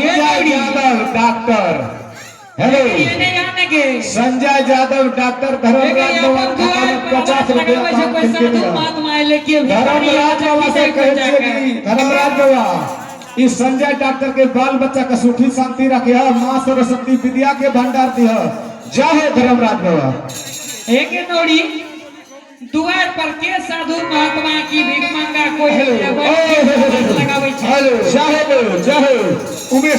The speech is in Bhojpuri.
Sanjay Yadav doctor hello Sanjay Yadav doctor Dharmraj बाबा 50 रुपया धर्मराज बाबा से कहे धर्मराज बाबा इस संजय डॉक्टर के बाल बच्चा का सुखी शांति रखे माँ सरस्वती विद्या के भंडार दी जय हो धर्मराज बाबा। एक नोड़ी दुआर पर के साधु महात्मा की भीख मांगा कोई जय हो उमेश